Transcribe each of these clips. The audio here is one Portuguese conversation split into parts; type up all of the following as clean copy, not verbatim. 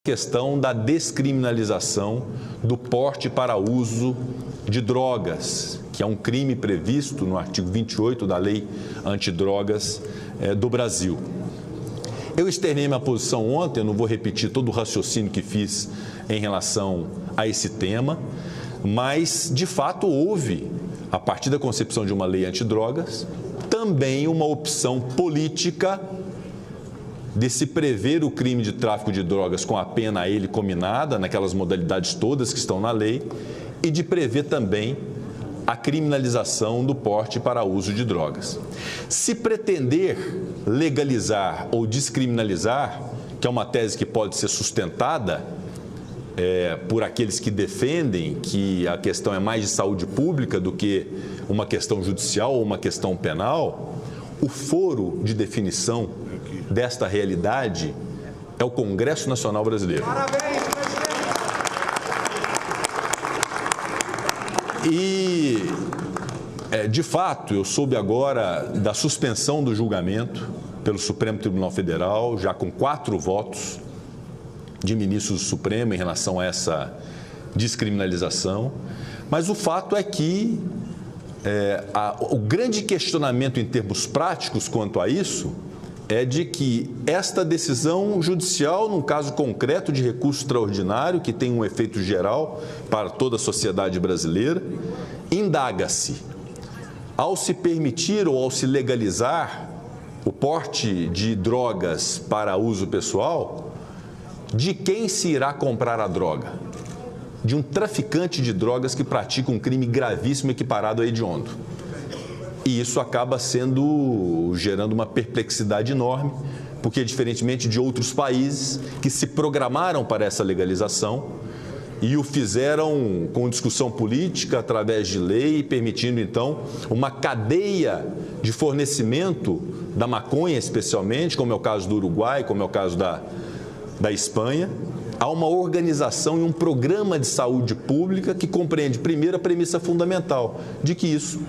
questão da descriminalização do porte para uso de drogas, que é um crime previsto no artigo 28 da Lei Antidrogas do Brasil. Eu externei minha posição ontem, eu não vou repetir todo o raciocínio que fiz em relação a esse tema, mas, de fato, houve, a partir da concepção de uma lei antidrogas, também uma opção política de se prever o crime de tráfico de drogas com a pena a ele cominada, naquelas modalidades todas que estão na lei, e de prever também a criminalização do porte para uso de drogas. Se pretender legalizar ou descriminalizar, que é uma tese que pode ser sustentada por aqueles que defendem que a questão é mais de saúde pública do que uma questão judicial ou uma questão penal, o foro de definição desta realidade é o Congresso Nacional Brasileiro. Parabéns, presidente! E, de fato, eu soube agora da suspensão do julgamento pelo Supremo Tribunal Federal, já com 4 votos de ministros do Supremo em relação a essa descriminalização. Mas o fato é que o grande questionamento em termos práticos quanto a isso é de que esta decisão judicial, num caso concreto de recurso extraordinário, que tem um efeito geral para toda a sociedade brasileira, indaga-se, ao se permitir ou ao se legalizar o porte de drogas para uso pessoal, de quem se irá comprar a droga? De um traficante de drogas que pratica um crime gravíssimo equiparado a hediondo. E isso acaba gerando uma perplexidade enorme, porque, diferentemente de outros países que se programaram para essa legalização e o fizeram com discussão política, através de lei, permitindo, então, uma cadeia de fornecimento da maconha, especialmente, como é o caso do Uruguai, como é o caso da Espanha, há uma organização e um programa de saúde pública que compreende, primeiro, a premissa fundamental de que isso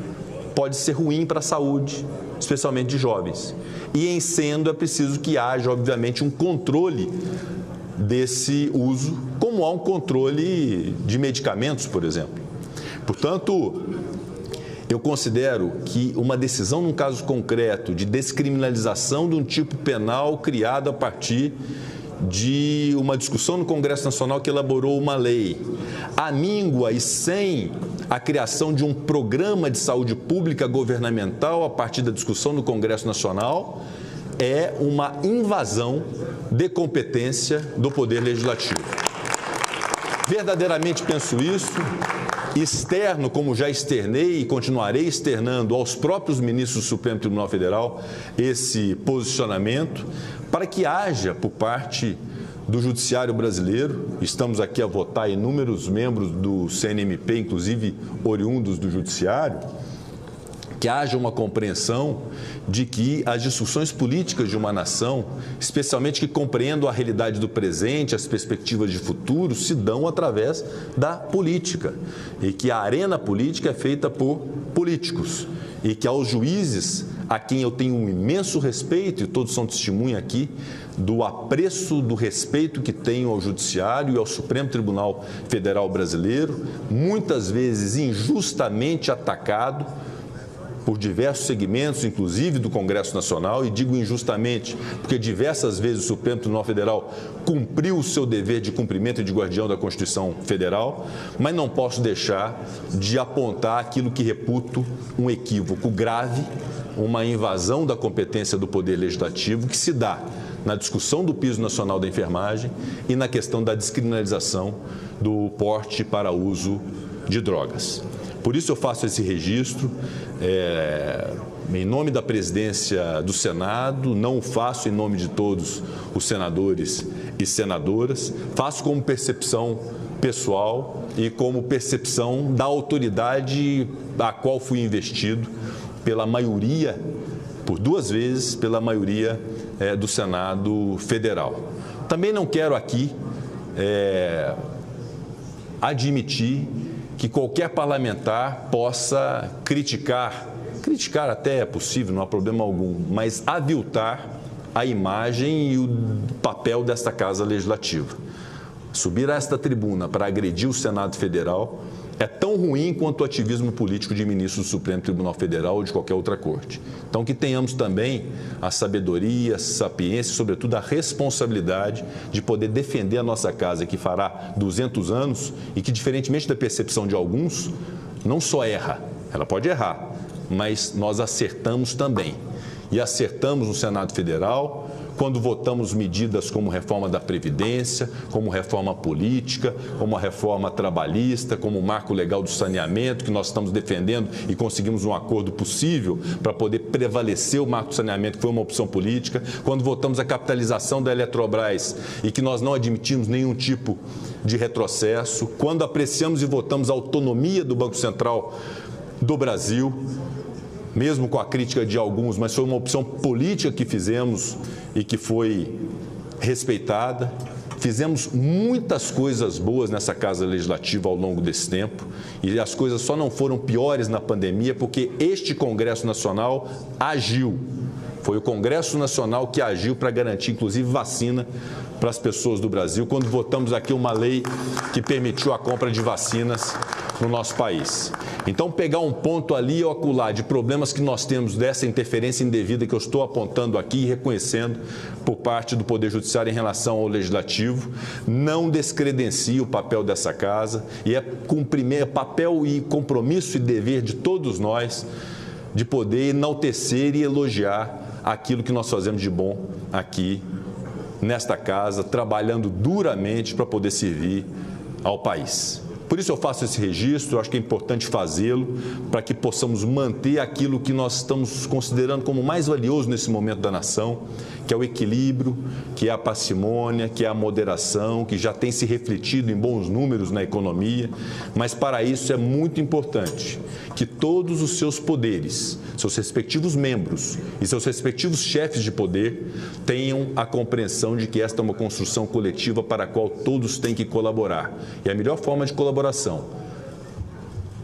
pode ser ruim para a saúde, especialmente de jovens. E, em sendo, é preciso que haja, obviamente, um controle desse uso, como há um controle de medicamentos, por exemplo. Portanto, eu considero que uma decisão num caso concreto de descriminalização de um tipo penal criado a partir de uma discussão no Congresso Nacional que elaborou uma lei, amíngua e sem a criação de um programa de saúde pública governamental a partir da discussão no Congresso Nacional, é uma invasão de competência do Poder Legislativo. Verdadeiramente penso isso, externo, como já externei e continuarei externando aos próprios ministros do Supremo Tribunal Federal esse posicionamento, para que haja, por parte do Judiciário brasileiro, estamos aqui a votar inúmeros membros do CNMP, inclusive oriundos do Judiciário, que haja uma compreensão de que as discussões políticas de uma nação, especialmente que compreendam a realidade do presente, as perspectivas de futuro, se dão através da política e que a arena política é feita por políticos e que aos juízes, a quem eu tenho um imenso respeito, e todos são testemunha aqui, do apreço, do respeito que tenho ao Judiciário e ao Supremo Tribunal Federal Brasileiro, muitas vezes injustamente atacado por diversos segmentos, inclusive do Congresso Nacional, e digo injustamente porque diversas vezes o Supremo Tribunal Federal cumpriu o seu dever de cumprimento e de guardião da Constituição Federal, mas não posso deixar de apontar aquilo que reputo um equívoco grave, uma invasão da competência do Poder Legislativo que se dá na discussão do piso nacional da enfermagem e na questão da descriminalização do porte para uso de drogas. Por isso eu faço esse registro em nome da presidência do Senado, não o faço em nome de todos os senadores e senadoras, faço como percepção pessoal e como percepção da autoridade a qual fui investido pela maioria, por 2 vezes, pela maioria do Senado Federal. Também não quero aqui admitir que qualquer parlamentar possa criticar até é possível, não há problema algum, mas aviltar a imagem e o papel desta Casa Legislativa. subir a esta tribuna para agredir o Senado Federal é tão ruim quanto o ativismo político de ministros do Supremo Tribunal Federal ou de qualquer outra corte. Então, que tenhamos também a sabedoria, a sapiência e, sobretudo, a responsabilidade de poder defender a nossa casa, que fará 200 anos e que, diferentemente da percepção de alguns, não só erra, ela pode errar, mas nós acertamos também. E acertamos no Senado Federal quando votamos medidas como reforma da Previdência, como reforma política, como a reforma trabalhista, como o marco legal do saneamento, que nós estamos defendendo e conseguimos um acordo possível para poder prevalecer o marco do saneamento, que foi uma opção política, quando votamos a capitalização da Eletrobras e que nós não admitimos nenhum tipo de retrocesso, quando apreciamos e votamos a autonomia do Banco Central do Brasil, mesmo com a crítica de alguns, mas foi uma opção política que fizemos e que foi respeitada. Fizemos muitas coisas boas nessa Casa Legislativa ao longo desse tempo e as coisas só não foram piores na pandemia porque este Congresso Nacional agiu. Foi o Congresso Nacional que agiu para garantir, inclusive, vacina para as pessoas do Brasil, quando votamos aqui uma lei que permitiu a compra de vacinas no nosso país. Então, pegar um ponto ali ou acolá de problemas que nós temos dessa interferência indevida que eu estou apontando aqui e reconhecendo por parte do Poder Judiciário em relação ao Legislativo, não descredencia o papel dessa casa e é cumprir papel e compromisso e dever de todos nós de poder enaltecer e elogiar aquilo que nós fazemos de bom aqui nesta casa, trabalhando duramente para poder servir ao país. Por isso eu faço esse registro, eu acho que é importante fazê-lo para que possamos manter aquilo que nós estamos considerando como mais valioso nesse momento da nação, que é o equilíbrio, que é a parcimônia, que é a moderação, que já tem se refletido em bons números na economia, mas para isso é muito importante que todos os seus poderes, seus respectivos membros e seus respectivos chefes de poder tenham a compreensão de que esta é uma construção coletiva para a qual todos têm que colaborar. E a melhor forma de colaboração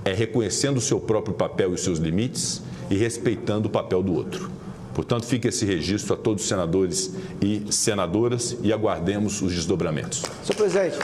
é reconhecendo o seu próprio papel e os seus limites e respeitando o papel do outro. Portanto, fica esse registro a todos os senadores e senadoras e aguardemos os desdobramentos. Senhor presidente.